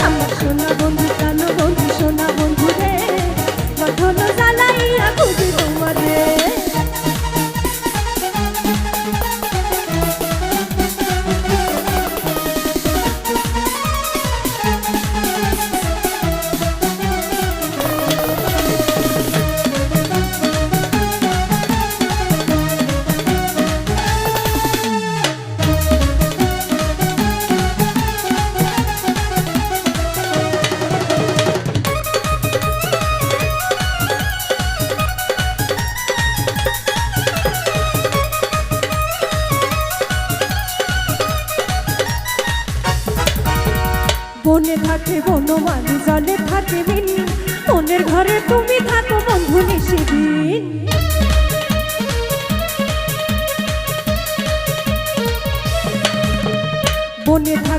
আমার সোনা বন্ধু প্রাণ বন্ধু সোনা বন্ধু রে কখনো জ্বালাইয়া খুঁজি তোমারে বনে থাকে বনমালী জলে থাকে মিনি মনের ঘরে তুমি থাকো বন্ধু নিশিদিন বনে